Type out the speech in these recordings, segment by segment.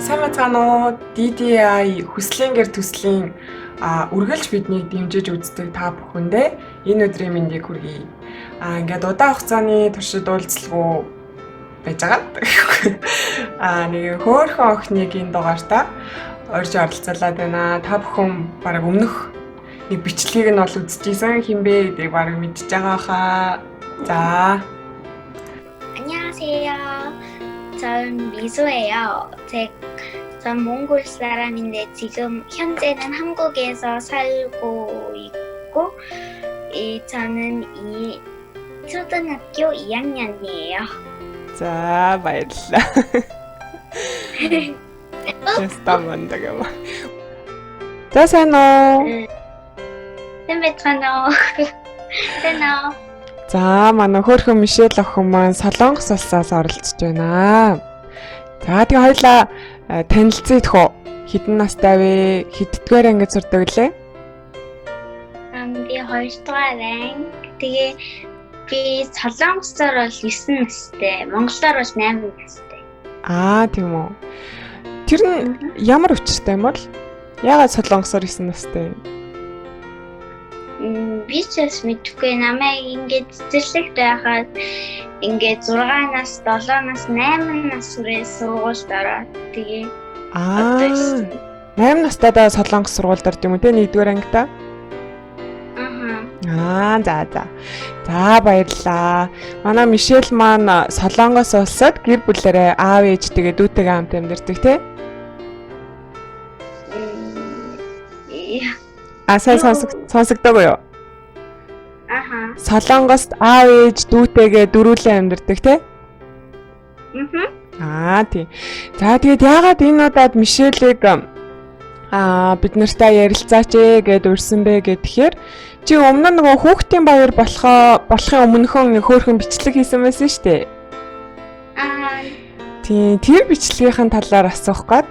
Сайн байна уу? DDI хүслийн гэр төслийн үргэлж биднийг дэмжиж үздэг та бүхэндээ энэ өдрийн мэндийг хүргэе. Ингээд удаан хугацааны туршид уулзалгүй байж байгаа. Нэг хөөхөн охиныг энэ дугаартаа орж оролцуулаад байна. Та бүхэн бараг өмнөх нэг бичлэгийг нь бол үзчихсэн хинбэ гэдгийг бараг мэдчихэж байгаа хаа. За. 안녕하세요. 전 미소예요. 전 몽골 사람인데 지금 현재는 한국에서 살고 있고, 저는 초등학교 2학년이에요. 자, баярлалаа. Ястамандаг юм. За сайн уу? 쌤배찬호. 쌤어. За манай хөөрхөн Мишель охин маань Солонгос улсаас оролцож байна. За тэгээ хоёлаа танилцъя гэх үү? Хэдэн настай вэ? Хэддгээр ангид сурдаг лээ? Би 2 дугаар анги. Тэгээ би Солонгосоор бол 9 настай, Монголоор бол 8 настай. Тийм үү. Тэр нь ямар учиртай юм бол? Яагаад Солонгосоор 9 настай? Би ч бас мэдгүй, намайг ингээд цэцэрлэгт байхад ингээд 6-наас 7-наас 8 нас хүрээ сургуульд ороод тэгээ 8 настайдаа Солонгос сургуульд орд юм уу те 1-р ангидаа? За. За баярлалаа. Манай Мишель маань Солонгос улсад гэр бүлээрээ аав ээжтэйгээ дүүтэйгээ хамт амьдардаг те? Сайн сонсогдоогүй юу? Солонгост аав ээж дүүтэйгээ дөрүүлэн амьдардаг те? Тийм. За тэгээд яагаад энэ удаад Мишелийг бид нартай ярилцаач гэд урьсан бэ гэхээр чи өмнө нөгөө хүүхдийн баяр болохын өмнөхөн хөөрхөн бичлэг хийсэн байсан шүү дээ. Тийм, тэр бичлэгийнхэн талаар асуух гээд.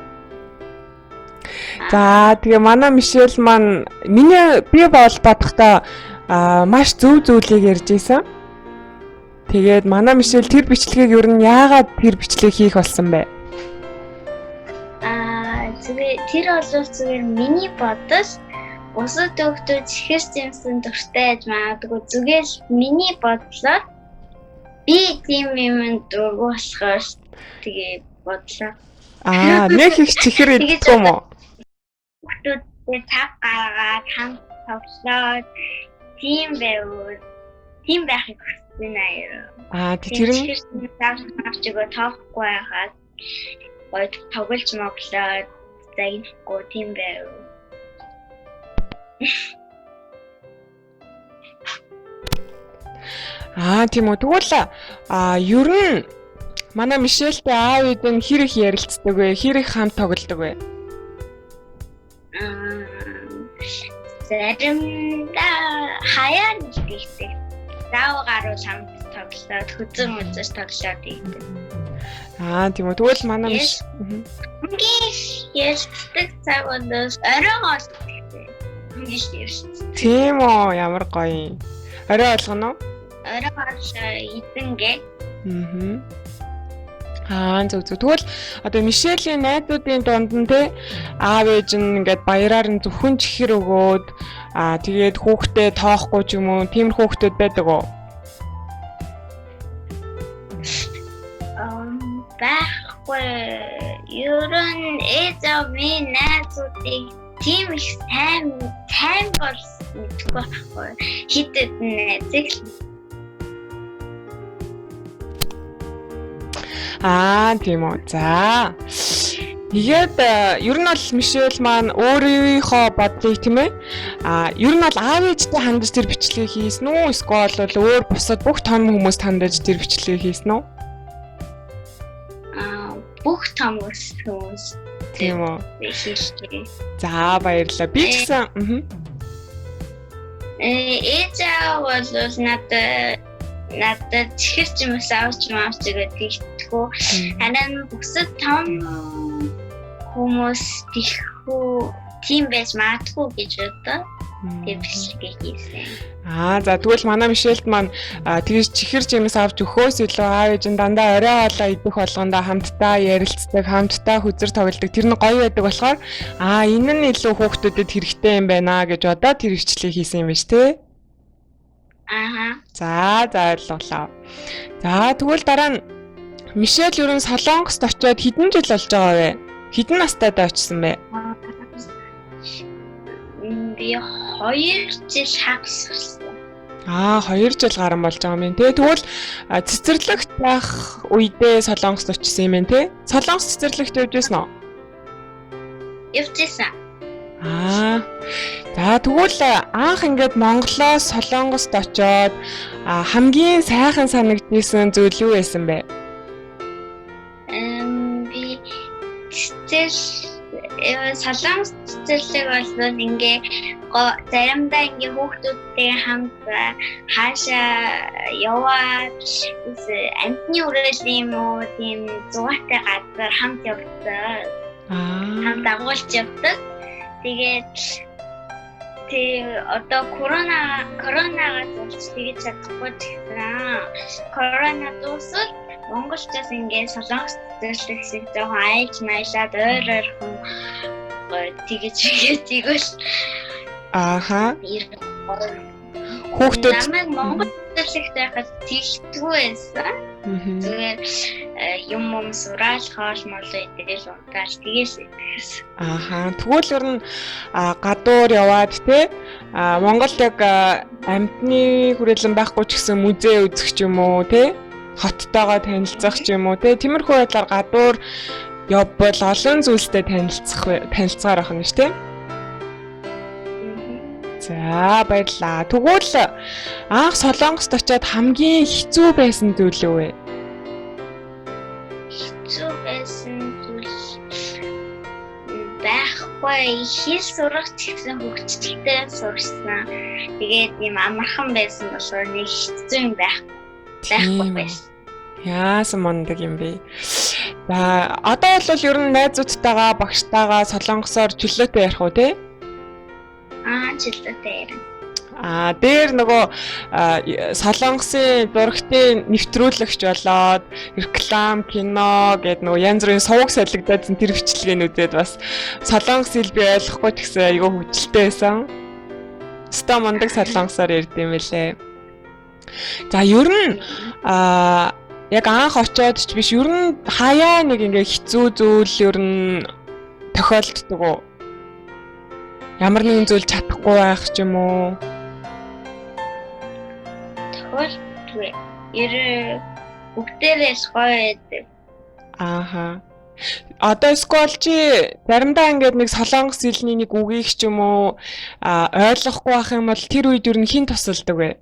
За тэгээ манай Мишель маань би бодохдоо маш зөв зүйлийг ярьж ийсэн. Тэгээд манай Мишель тэр бичлэгийг ер нь яагаад тэр бичлэгийг хийх болсон бэ? Тэр бол зүгээр миний бодол бусад хүүхдүүд чихэр зэмсэн дуртай гэж магадгүй, зүгээр миний бодлоор би тийм юм дургу болохоор тэгээ бодлоо. Нэг их чихэр идэх юм уу? Хүүхдүүдтэй цаг гаргаад хамт тоглоод тийм байхыг хүссэн аяа. Тэр нь авч өгөө тоохгүй байхад гоё тоглож моглоод загнахгүй тийм байв. Тийм үү. Тэгвэл ер нь манай Мишельтэй аав ээж нь хэр их ярилцдаг вэ? Хэр их хамт тоглодог вэ? Заримдаа хаяа нэг ихтэй. Заав гаруй хамт тоглоод хөзөр мөзөж тоглоод ийдэг. Тийм үү. Тэгвэл манай Ярьдаг цаг өнөөс оройн олдтой. Тийм үү, ямар гоё. Орой олгоно уу? Оройн идэнгээ. Зөв. Тэгвэл одоо Мишелийн найзуудын дунд нь те аав ээж нь ингээд баяраар нь зөвхөн чихэр өгөөд тэгээд хүүхдээ тоохгүй ч юм уу тийм хүүхдүүд байдаг уу? Байхгүй. Ер нь ээж авийн найзуудыг тийм их сайн бол мэдгүй байхгүй. Хитэд найзыг Тийм үү. За. Тэгээд ер нь бол Мишель маань өөрийнхөө бодлыг тийм ээ. Ер нь бол аав ээжтэй хандаж тэр бичлэгийг хийсэн үү? Эсвэл өөр бусад бүх том хүмүүст хандаж тэр бичлэгийг хийсэн үү? Бүх том хүмүүс. Тийм үү. За баярлалаа. Би ч гэсэн ээж аав бол надад чихэр чимээс авч гэдэг тэгтгүү. Харин бусад том хүмүүс тийхүү тийм байж магадгүй гэж бодоо. тэр бичлэгийг хийсэн. За тэгвэл манай Мишельд маань тэгж чихэр жимс авч өгөхөөс илүү аав ээж нь дандаа орой хоолоо идэх болгондоо хамтдаа ярилцдаг, хамтдаа хүзэр тоглодог. Тэр нь гоё байдаг болохоор энэ нь илүү хүүхдүүдэд хэрэгтэй юм байна гэж бодоод тэр хвчлийг хийсэн юм биш үү? За ойлголоо. За тэгвэл дараа нь Мишель ерөн Солонгост очиод хэдэн жил болж байгаа вэ? Хэдэн настайдаа очсон бэ? Би 2 жил хагас. 2 жил гарсан болж байгаа юм тий. Тэгвэл цэцэрлэгт байх үедээ Солонгост очсон юм тий. Солонгос цэцэрлэгт явж байсан уу? Явжсэн. За тэгвэл анх ингээд Монголоос Солонгост очиод хамгийн сайхан санагдсан зүйл юу байсан бэ? Би Солонгос цэцэрлэг бол ингээ заримдаа ингээ хүүхдүүдтэй хамт хаашаа яваад амтны үрэл юм уу тийм зугаатай газар хамт явдаг. Хамт агуулж явдаг. Тэгээд одоо коронавигаас болж тэгж чадахгүй гэсэн. Корона дуусаад Монголчаас ингээд Солонгос цэцэрлэг шиг жоохон айлж маялаад ойрхон тэгэж тэгвэл хүүхдүүд намайг Монгол цэцэрлэгт байхад тэгтгүй байсан. Зүгээр юм сураал хоол мол идэл унтаал тэгээс. Тэгвэл ер нь гадуур яваад те Монголд яг амтны хүрээлэн байхгүй ч гэсэн музей үзэх ч юм уу те хоттойгоо танилцах ч юм уу те тиймэрхүү байдлаар гадуур явбал олон зүйлстэй танилцахаар байх нь шүү те. За баярлаа. Тэгвэл анх Солонгост очиод хамгийн хэцүү байсан зүйл юу вэ? Хэцүү байсан зүйл байхгүй. Хэл сурах гэсэн хөгжөлтэй сурсан. Тэгээд ийм амархан байсан болохоор нэг хэцүү юм байхгүй байсан. Яасан мундаг юм бэ? За одоо бол ер нь найзуудтайгаа багштайгаа Солонгосоор чөлөөтэй ярих уу те? Чөлөөтэй ярина. Дээр нөгөө Солонгосын зурагтын нэвтрүүлэгч болоод реклам, кино гэдэг нөгөө янз бүрийн сувг солигдсон тэр бичлэгээнүүдэд бас Солонгос хэл би ойлгохгүй ч гэсэн айгүй хөвгөлтэй байсан. Ста мундаг Солонгосоор ярьдсан юм лээ. За ер нь яг анх очиод ч биш ер нь хаяа нэг ингээ хэцүү зүйл ер нь тохиолддог уу? Ямар нэгэн зүйл чадахгүй байх ч юм уу? Тохиолддог. Бүгдээрээс гоё байдаг. Одоо скол чи заримдаа ингээд нэг Солонгос хэлний нэг үгийг ч юм уу ойлгохгүй байх юм бол тэр үед ер нь хэн тусалдаг вэ?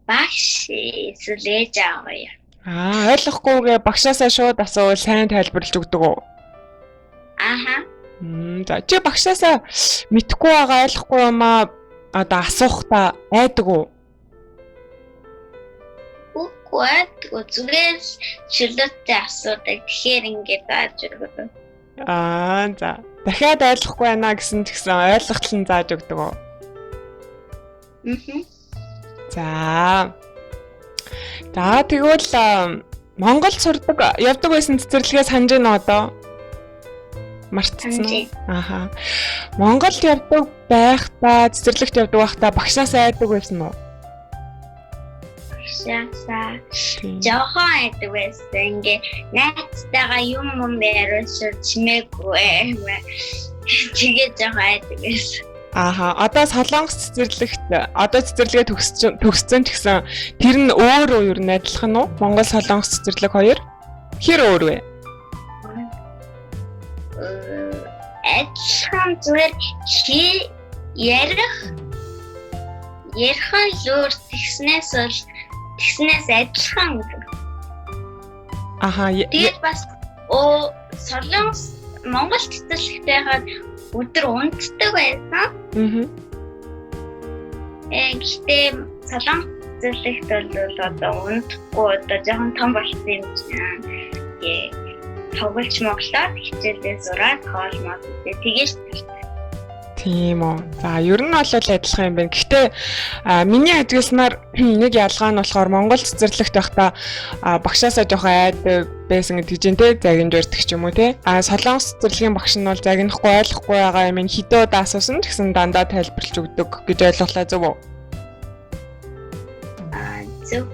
Багш эсвэл ээж аав хоёр. Ойлгохгүйгээ багшаасаа шууд асуувал сайн тайлбарлаж өгдөг үү? За чи багшаасаа мэдхгүй байгаа ойлгохгүй юмаа одоо асуухтаа айдаг уу? Үгүй зүгээр чөлөөтэй асуудаг. Тэгэхээр ингээд зааж өгдөг. За дахиад ойлгохгүй байна гэсэн ч гэсэн ойлголтол нь зааж өгдөг үү? За тэгвэл Монголд сурдаг явдаг байсан цэцэрлэгээ санаж байна одоо. Мартсан уу? Монголд явдаг байхдаа цэцэрлэгт явдаг байхдаа багшаас айдаг байсан уу? Багшаасаа жоохон айдаг байсан. Ингээ найзтайгаа юм яриулж чимээгүй. Тэгээ жоохон айдаг байсан. Одоо Солонгос цэцэрлэгээ төгссөн ч гэсэн тэр нь өөр юу адилхан нь уу? Монгол Солонгос цэцэрлэг хоёр хэр өөр вэ? Адилхан зүгээр ярих өөр тэгснээс адилхан. Тэгээд бас Солонгос Монгол цэцэрлэгтэй хаад өдөр унтдаг байсан. Гэхдээ Солонгос цэцэрлэгт бол одоо унтахгүй одоо жоохон том болсон юм чинь. Тоглож моглоод хичээлээ зураад хоол мод тэгэж Тийм үү. За ер нь бол адилхан юм байна. Гэхдээ миний хэдгэлснээр нэг ялгаа нь болохоор Монгол цэцэрлэгт байхдаа багшаасаа жоохон айдаг байсан гэдэг чинь те загинж өртөх ч юм уу те. Солонгос цэцэрлэгийн багш нь бол загинахгүй ойлгохгүй байгаа юм хэдөө даасуусан ч гэсэн дандаа тайлбарлаж өгдөг гэж ойлголаа зөв үү? Зөв.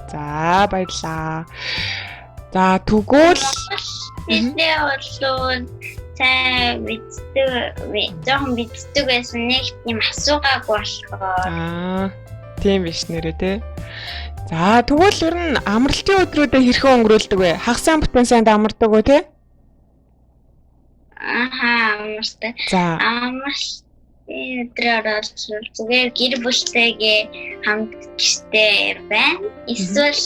За баярлаа. За тэгвэл Бидний болон сайн жоохон мэддэг байсан нэг тийм асуугаагүй болохоор. Тийм биш нэрээ те. За тэгвэл ер нь амралтын өдрүүдэд хэрхэн өнгөрүүлдэг вэ? Хагас сайн бүтэн сайнд амардаг уу те? Амартай. За. Амралтын өдрөөр бол зүгээр гэр бүлтэйгээ хамт гэртээ байна. Эсвэл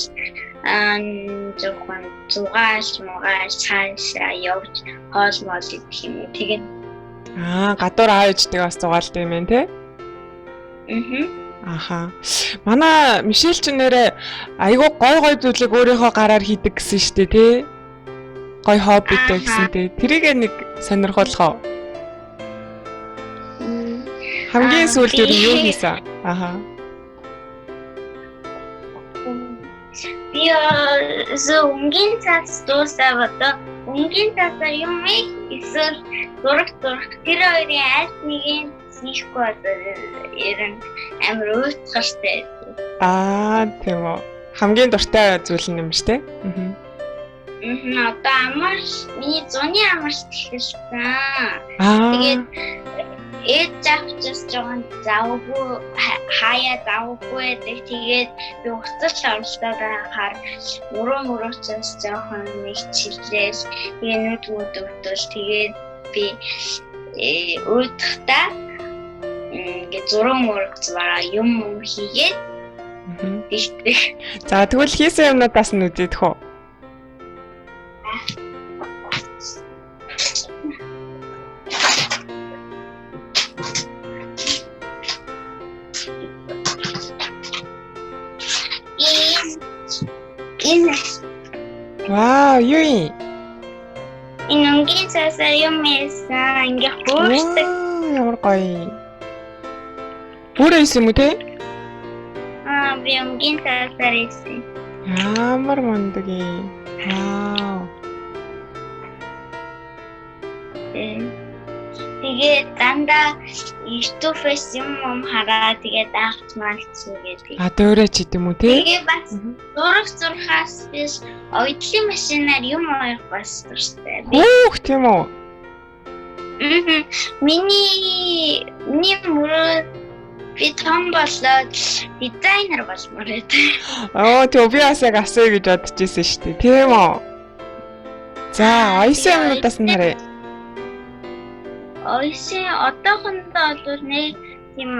зөвхөн зугааш цаашаа явж хоол моол идэх юм. Тэгээд гадуур аав ээжтэйгээ бас зугаалдаг юм байна те? Аха. Манай Мишель ч нэрээ айгүй гой зүйлийг өөрийнхөө гараар хийдэг гэсэн шүү дээ тий. Гой хоббитэй гэсэн тий. Тэрийг нэг сонирхолгоо. Хамгийн сүүлд юу хийсэн? Аха. Би өнгийн цаас дуусаад өнгийн цаасаар юм эсвэл зураг тэр хоёрын аль нэгийг хийхгүй ерэн амар уйтгартай. Тийм үү. Хамгийн дуртай зүйл юм шүү дээ. Одоо амарч миний зуны амарч хэлсэн. Тэгээд ээж авчирч жоохон завгүй хаяа завгүй гэдэг. Тэгээд би уцалж авалтаа байхаар мөрөөчөөс жоохон нэг чилээс тэгээд нүд өвдөл тэгээд би уйдахтаа ингээд зураг зураа юм хийгээд тэгтээ. За тэгвэл хийсэн юмнуудаас нь үзээд хөө. Вау, юу юм? Энэ өнгийн цаасаар юм ийсэн ингээ хуурдаг. Ямар гоё. Бүрээс юм уу те? Би өнгийн цаасаар ийсэн. Ямар мундаг юм. Вау. Тэгээд дандаа YouTube-ээс юм хараа тэгээд агт малц гэдэг. Дөөрэ ч гэдэм үү те? Тэгээд бас зурхаас биш оюутлын машинаар юм авах бас дуртай. Тийм үү? Миний мөрөө би том болоод дизайнер болмоор байдаг. Тэг би бас яг асууя гэж бодож ирсэн шүү дээ. Тийм үү? За, ойсон юмудаас нь харъя. Ойсон одоохондоо бол нэг тийм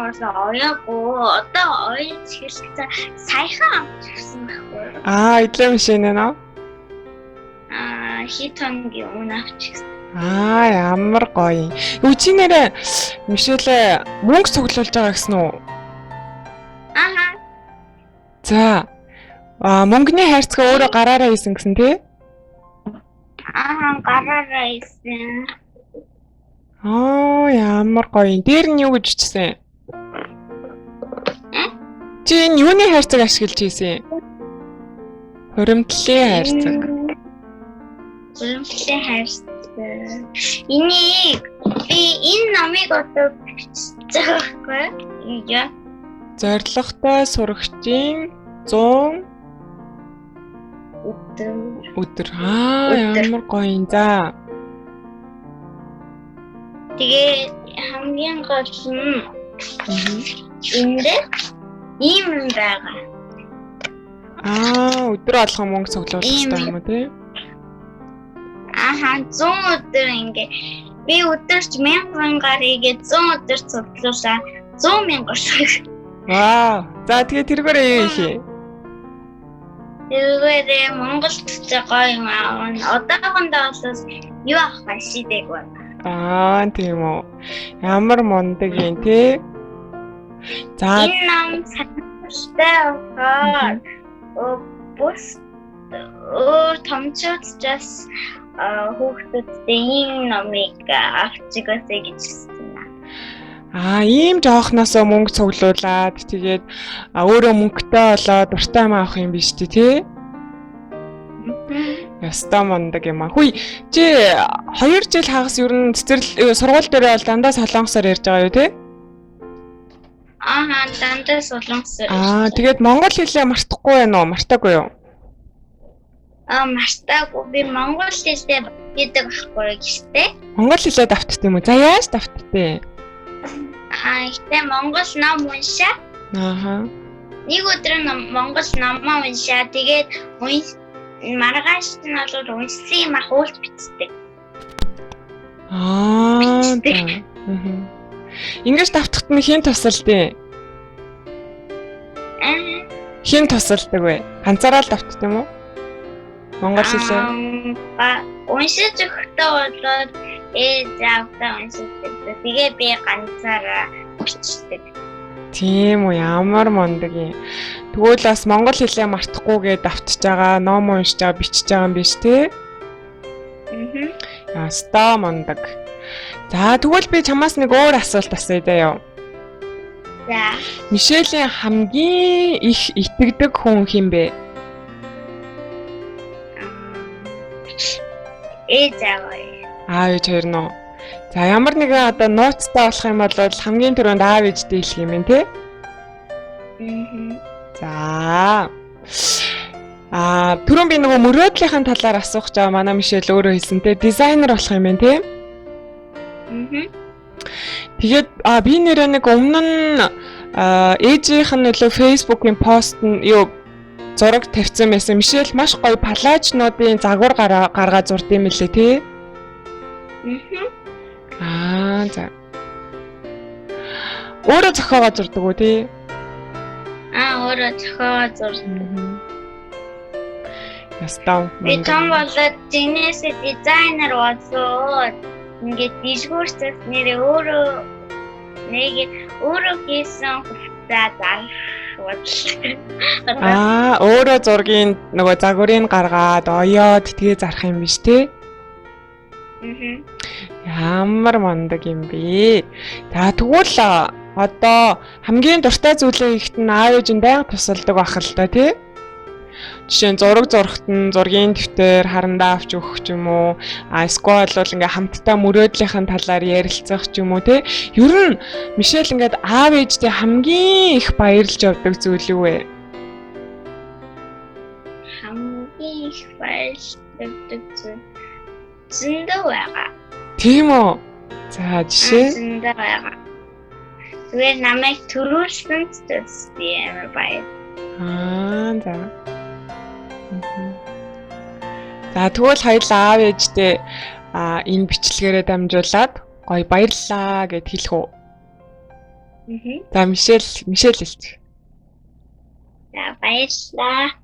бас оёагүй. Одоо оёж хэлсэн саяхан авчихсан байхгүй. Эдлээ машин нэ. Хит хоногийн өмнө авчихсан. Ямар гоё. Чи нэрээ Мишель мөнгө цуглуулж байгаа гэсэн үү? За. Мөнгөний хайрцаг өөрөө гараараа хийсэн гэсэн тий? Гараараа хийсэн. Ямар гоё. Дээр нь юу гэж бичсэн? Чи энэ юуны хайрцаг ашиглаж хийсэн? Хуримтлалын хайрцаг. Хуримтлалын хайрцаг. Энийг би энэ номыг одоо бичсэн байхгүй юу? Зорилготой сурагчийн 100 өдөр. Ямар гоё юм за. Тэгээд хамгийн гол нь энд ийм юм байгаа. Өдөр болгон мөнгө цуглуулах хэрэгтэй юм уу тий? 100 өдөр ингээ би өдөрч 1000 гарыгээд 100 өдөр цуглуулаа 100,000 Вау. За тэгээ тэргээрээ юу хийх вэ? Тэргээрээ Монголд гоё юм аавна. Одоохондоо бас юу авах шийдэг байна. Тийм үү. Ямар мундаг юм тий? За энэ нам санаатай болохоор бус томчууд just хүүхдүүдтэй ийм номыг авчихгоосэй гэж хэлсэн. Ийм жоохносоо мөнгө цуглуулад тэгээд өөрөө мөнгөтэй болоод дуртай маа авах юм биш тий? Ястаа мондаг юм аа. Хүй чи 2 жил хагас ер нь цэцэрлэг сургууль дээр бол дандаа солонгосоор ярьж байгаа юу тий? Дандаа солонгосоор. Тэгээд монгол хэлээ мартахгүй байна уу? Мартаагүй юу? Мартаагүй. Би монгол хэлээ гэдэг байхгүй гэжтэй. Монгол хэлээ давтдаг юм уу? За яаж давтдээ? Ихтэй монгол ном уншаа. Нэг өдөр монгол номоо уншаа. Тэгээд маргааш нь бол уншсан юм хуулт бичдэг. Ингэж давтахт нь хэн тусалдیں۔ Хэн тусалдаг вэ? Ганцаараа л давтдаг юм уу? Монгол хэлээ. Уншиж өгөхдөө болоод заавтаа уншиж. Тэгээ би ганцаараа бичдэг. Тийм үү, ямар мондөг юм. Тэгвэл бас монгол хэлээ мартахгүйгээ давтж байгаа, ном уншиж байгаа, бичиж байгаа юм биш тий? Ястаа мондөг. За тэгвэл би чамаас нэг өөр асуулт асууя даа юу. За. Мишелийн хамгийн их итгэдэг хүн хэм бэ? Ээж хоёр нөө. За ямар нэгэн одоо нууцтай болох юм бол хамгийн түрүүнд аав ээжтэй хэлэх юм тий? За. Түрүүн би нөгөө мөрөөдлийнхэн талаар асуух гэж байгаа манай Мишель өөрөө хэлсэн те дизайнер болох юм байна тий? Тэгээд би нэрээ нэг өмнө нь ээжийнх нь нөлөө Facebook-ийн пост нь зураг тавьсан байсан. Мишель маш гоё палаачнуудын загвар гаргаад зурд юм лээ тий? За. Өөрөө зохиогоо зурдаг уу тий? Өөрөө зохиогоо зурдаг. Ястаа. Би том болоод зинээсээ дизайнер болоод ингээд дишгүүрсээс нэрээ өөрөө хийсэн хувцас зарах. Өөрөө зургийн нөгөө загварыг гаргаад оёод тгээ зарах юм биш тий? Ямар мондөг юм бэ? За тэгвэл одоо хамгийн дуртай зүйлээ хийхэд нь аав ээж нь байнга тусалдаг байх л та тий? Жишээ нь зураг зурхт нь зургийн дэвтэр харандаа авч өгөх ч юм уу, эсвэл бол ингээ хамтдаа мөрөөдлийнхэн талаар ярилцах ч юм уу тий? Ер нь Мишель ингээд аав ээжтэй хамгийн их баярлж явдаг зүйл юу вэ? Хамгийн их баярлж явдаг зүйл зөндөө байгаа. Тийм үү? За жишээ? Зөндөө байгаа. Зүгээр намайг төрүүлсэн юм баяр. За. За тэгвэл хоёулаа аав ээжтэй энэ бичлэгээрээ дамжуулаад гоё баярлалаа гэд хэлэх үү? За Мишель хэлчих. За баярлалаа.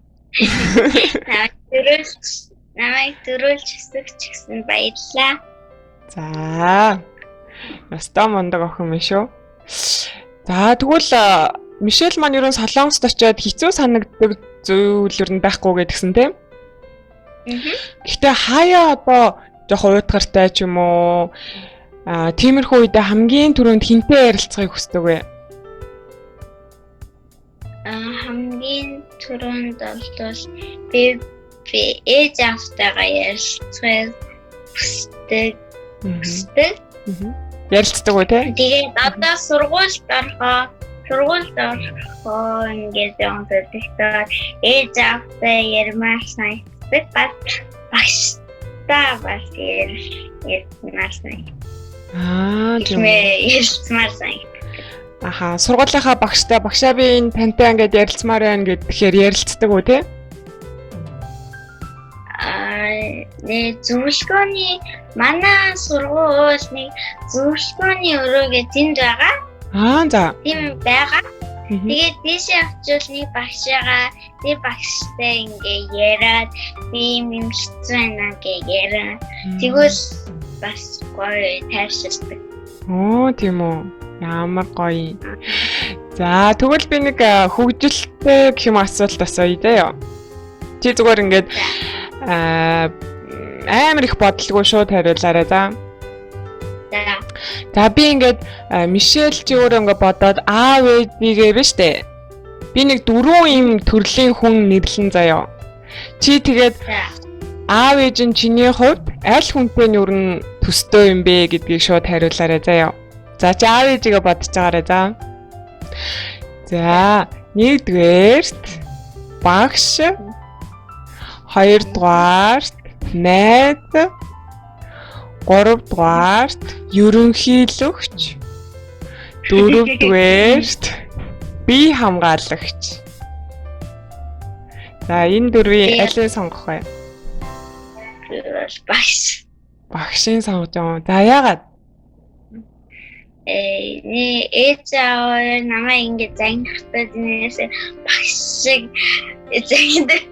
Намайг төрүүлж өсгөж гэсэн баярлалаа. За. Ястаа мондог охин юм шүү. За тэгвэл Мишель маань ерөн солонгост очиод хэцүү санагддаг зүйл ер нь байхгүй гэдгсэн тийм. Гэхдээ хаяа одоо жоох уйтгартай ч юм уу тиймэрхүү үедээ хамгийн түрүүнд хинтээ ярилцахыг хүсдэг вэ? Хамгийн түрүүнд бол би ээж автайгаа ярилцахыг хүсдэг. Ярилцдаг уу те? Тэгээд одоо сургуульд орохоо ингээд онцлогдоод ээж автай ярмаар санагддаг. Багштай бас ярмаар санагддаг. Ярилцмаар санагддаг. Сургуулийнхаа багшаа би энэ тантай ингээд ярилцмаар байна гэхээр ярилцдаг уу те? Зөвлөгөөний манай сургууль нэг зөвлөгөөний өрөөгээ тэнд байгаа. За. Тийм байгаа. Тэгээд тийшээ очивол нэг багштай ингээ яриад ийм юм хэцүү байна гэ яриа. Тэгвэл бас гоё тайвширдаг. Тийм үү. Ямар гоё. За тэгвэл би нэг хөгжилтэй гэх юм асуулт асууя даа. Чи зүгээр ингээд амар их бодлого шууд хариулаарай за. За. За би ингээд Мишель чи өөрөө ингээд бодоод аав ээжигээ биш үү? Би нэг 4 юм төрлийн хүн нэрлэн заяа. Чи тэгээд За. аав ээж нь чиний хувьд аль хүнтэй нь юу н төстэй юм бэ гэдгийг шууд хариулаарай заяа. За чи аав ээжигээ бодож байгаарай за. За, нэгдүгээрт багш, хоёрдугаарт найз, гуравдугаарт ерөнхийлөгч, дөрөвдүгээрт бие хамгаалагч. За, энэ дөрвийн алийг сонгох вэ? Багш. Багшийн сонгож байгаа. За, яагаад? Ээж аваа намайг ингэж зангихтаа динээс багш шиг зангидаг.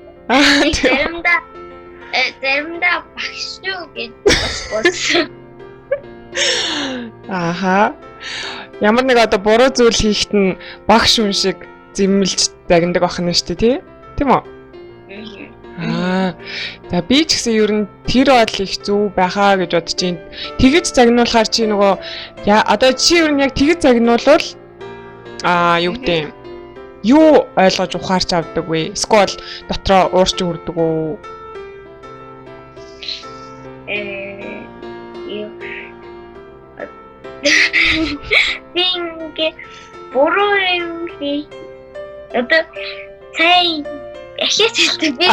Заримдаа багш шүү гэж бодсон. Аха. Ямар нэг одоо буруу зүйл хийхэд нь багш хүн шиг зэмлж загнадаг байх нь шүү дээ, тий? Тийм үү? За би ч гэсэн ер нь тэр бодол их зөв байхаа гэж бодож байна. Тэгэж загнуулахаар чи нөгөө одоо чи ер нь яг тэгэж загнуулвал юу гэдэг юм? Юу ойлгож ухаарч авдаг вэ? Эсвэл дотроо уурч үрдэг үү? Бинг буруу юм хий. Одоо цай яхиж хэлдэг би.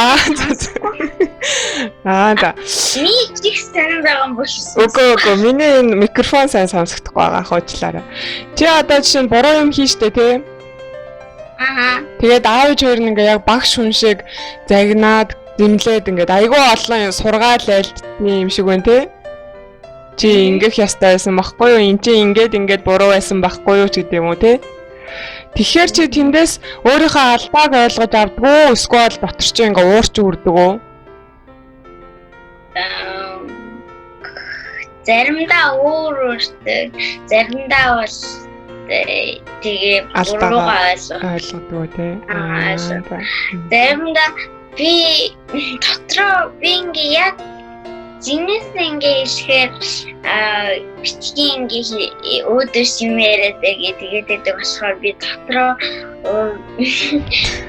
За. Ми чих сайн байгаа юм биш үү? Үгүй. Миний энэ микрофон сайн сонсогдохгүй байгаа хоочлаарай. Чи одоо жишээ нь буруу юм хийжтэй тий? Аха. Тэгээд аав ээж хоёр нь ингээ яг багш хүн шиг загнаад дэмлээд ингээд айгүй олон сургаал айлтны юм шиг байна тий? Чи ингэх ястай байсан байхгүй юу? Энд чи ингээд буруу байсан байхгүй юу ч гэдэг юм уу тий? Тэгэхээр чи тэндээс өөрийнхөө алдааг ойлгож авдггүй эсвэл дотор чи ингээ уурч үрдэг үү? Заримдаа уурдаг, заримдаа бол тэгээ буруугаа ойлгодгоо тий. Заримдаа би дотроо би ингээ яг зинээс ингээ ихээр битгий ингээ өөдөөс юм яриад тэгээд болохоор би дотроо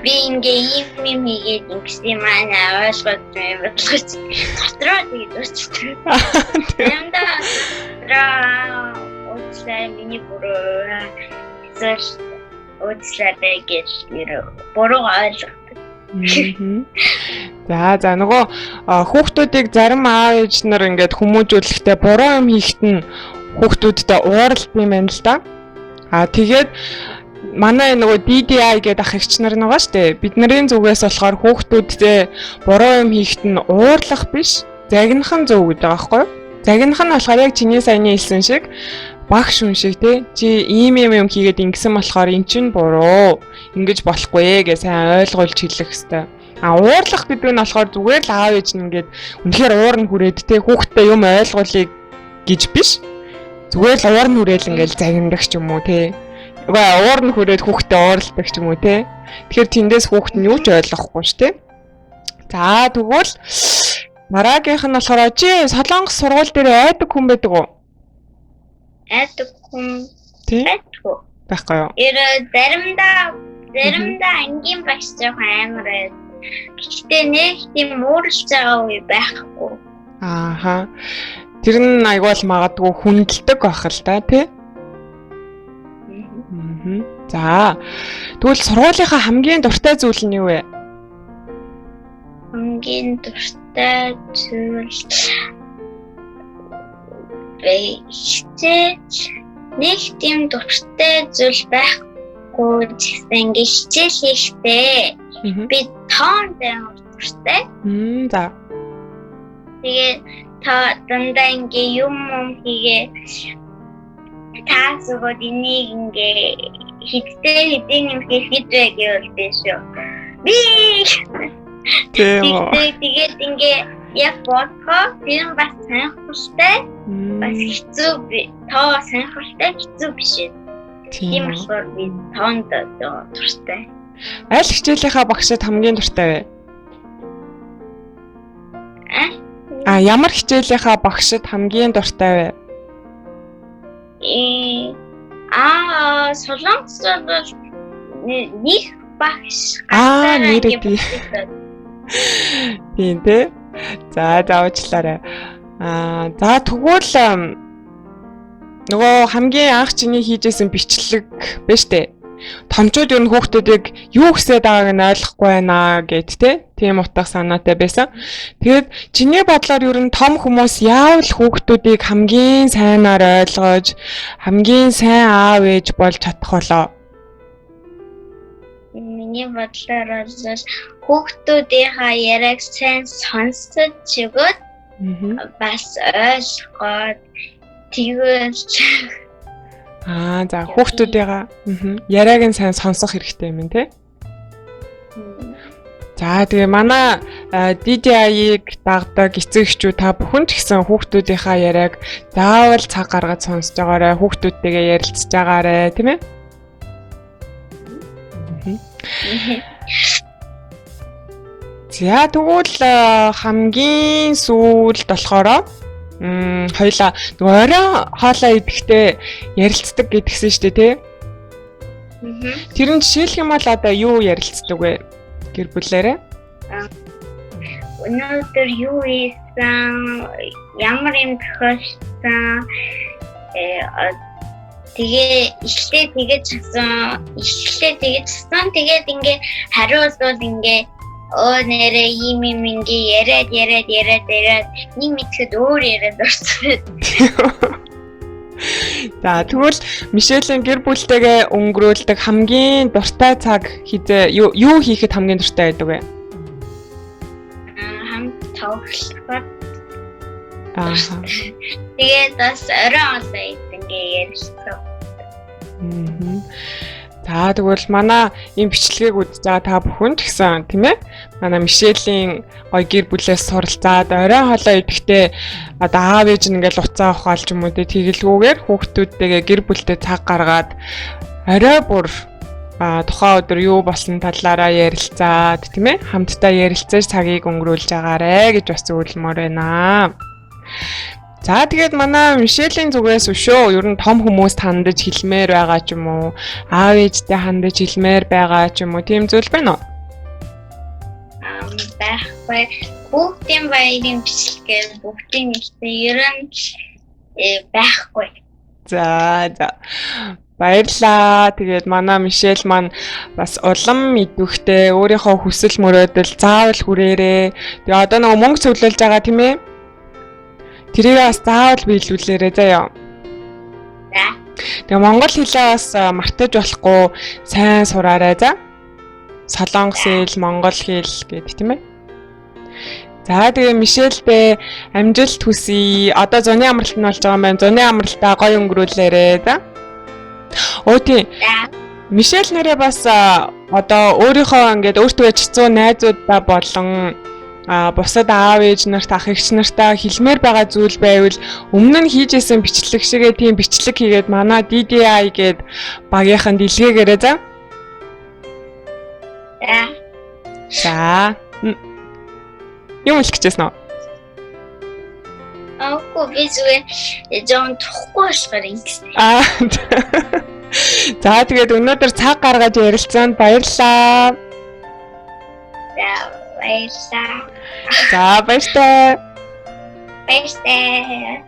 би ингээ юм хийгээд ингэсэн маань ойлгож дотроо тэгээд өчтөр. Заримдаа өчтөр миний буруу өчтөр гэж буруу ойлгох. За нөгөө хүүхдүүдийг зарим аав ээж нар ингээд хүмүүжүүлэхдээ буруу юм хийхэд нь хүүхдүүдтэй ууралт юм байна л да. Тэгээд манай нөгөө DDI гэдэг ах эгч нар байгаа штэ. Бидний зүгээс болохоор хүүхдүүдтэй буруу юм хийхэд нь уурлах биш, загнах нь зөв гэдэг байгаа байхгүй юу? Загнах нь болохоор яг чиний саяны хэлсэн шиг багш хүн шиг тий чи ийм юм хийгээд ингэсэн болохоор эн чинь буруу ингэж болохгүй гэж сайн ойлгуулж хэлэх хэрэгтэй. Уурлах гэдэг нь болохоор зүгээр л аав ээж нь ингээд үнэхээр уурн хүрээд тий хүүхдтэй юм ойлгуулъя гэж биш. Зүгээр л уурн хүрээл ингээд загнадаг ч юм уу тий. Уурн хүрээд хүүхдтэй уурладаг ч юм уу тий. Тэгэхээр тэндээс хүүхд нь юу ч ойлгохгүй ш тий. За тэгвэл мараагийнх нь болохоор чи Солонгос сургууль дээр айдаг хүн байдаг уу? Айдаг хүн байхгүй юу? Заримдаа ангийн багш жоохон амар. Гэхдээ нэг тийм уурж байгаа үе байхгүй. Ааха. Тэр нь айгуул магадгүй хүндэлдэг байх л да тий? За. Тэгвэл сургуулийнхаа хамгийн дуртай зүйл нь юу вэ? Хамгийн дуртай зүйл нэг тийм дуртай зүйл байхгүй гэсэн ингээ хичээл хийхдээ би тоон дээр дуртай. За. Тэгээ та дандаа ингээ юм хийгээ таасгод энийг ингээ хиттэй юм хийхдээ гэвэл шүү. Би тэгээд ингээ яг бодхоо тэр бас санахтай бас хэцүү би тоо санахтай хэцүү биш. Тийм болохоор би тоонд дуртай. Аль хичээлийнхаа багшид хамгийн дуртай вэ? А? Ямар хичээлийнхаа багшид хамгийн дуртай вэ? Солонгосод бол нэг багш нэрээ тий. Тийм тий. За уучлаарай. За тэгвэл нөгөө хамгийн анх чиний хийжсэн бичлэг байна штэ. Томчууд ер нь хүүхдүүдийг юу гэсээд байгааг нь ойлгохгүй байна гэд те. Тийм утга санаатай байсан. Тэгээд чиний бодлоор ер нь том хүмүүс яавал хүүхдүүдийг хамгийн сайнаар ойлгож, хамгийн сайн аав ээж болж чадах болоо? Миний бодлоор бол хүүхдүүдийнхаа яриаг сайн сонсож өгөөд бас ойлгоод тэгвэл за хүүхдүүдийнхаа яриаг нь сайн сонсох хэрэгтэй юм те. За тэгээ манай DDI-г дагдаг эцэг эхчүүд та бүхэн ч гэсэн хүүхдүүдийнхаа яриаг заавал цаг гаргаж сонсож байгаарай, хүүхдүүдтэйгээ ярилцж байгаарай, тийм ээ? За тэгвэл хамгийн сүүлд болохоор хоёлаа оройн хоолоо идэхдээ ярилцдаг гэдгсэн шүү дээ тий. Тэр нь жишээлх юм бол одоо юу ярилцдаг вэ? Гэр бүлээрээ? Өнөөдөр юу ийсэн? Ямар юм тохиолдсон? Тэгээ ихлээ тэгэж часан. Тэгээд ингээ хариултууд ингээ нэрээ ийм ингээ яриад нэг мэдлэгэд өөр яриад орсон. За тэгвэл Мишелийн гэр бүлтэйгээ өнгөрүүлдэг хамгийн дуртай цаг хизээ юу хийхэд хамгийн дуртай байдаг вэ? Хамт тоглоход. Тэгээд бас оройн хоолоо ингээ ярьсан. За тэгвэл манай энэ бичлэгийг үзэж байгаа та бүхэн ч гэсэн тийм ээ манай Мишелийн гоё гэр бүлээс суралцаад оройн хоолоо идэхдээ одоо аав ээж нь ингээл уцаа ухаалж юм уу тэгэлгүйгээр хүүхдүүдтэйгээ гэр бүлтэй цаг гаргаад орой бүр тухайн өдөр юу болсон талаараа ярилцаад тийм ээ хамтдаа ярилцаж цагийг өнгөрүүлж агаарэ гэж бас зөвлөмөр байна. За тэгээд манай Мишелийн зүгээс өшөө ер нь том хүмүүс хандаж хэлмээр байгаа ч юм уу аав ээжтэй хандаж хэлмээр байгаа ч юм уу тийм зүйл байна уу? Байхгүй. Бүгдийн баярын бичлэгээр бүгдийн нэртэй ер нь байхгүй. За баярлаа. Тэгээд манай Мишель маань бас улам идэвхтэй өөрийнхөө хүсэл мөрөөдөл заавал хүрээрээ. Тэгээ одоо нөгөө мөнгө цуглуулж байгаа тийм ээ? Тэрийг бас заавал биелүүлээрэй заяа. Тэгээ монгол хэлээ бас мартаж болохгүй сайн сураарай за. Солонгос хэл, монгол хэл гэдэг тийм ээ. За тэгээ Мишельдээ амжилт хүсье. Одоо зуны амралт нь болж байгаа юм байна. Зуны амралтаа гоё өнгөрүүлээрэй за. Тийм. Мишель нэрээ бас одоо өөрийнхөө ингээд өөртөө чицүү найзуудаа болон бусад аав ээж нарт ах эгч нартаа хэлмээр байгаа зүйл байвал өмнө нь хийжсэн бичлэг шигээ тийм бичлэг хийгээд манай DDI гээд багийнхан дэлгээгээрээ за. За. Юм хэлэх гэжсэн үү? Аагүй би зүгээр жон тухгүй болохоор ингэсэн. За тэгээд өнөөдөр цаг гаргаж ярилцсанд баярлалаа. За баярлалаа. За баяртай. Баяртай.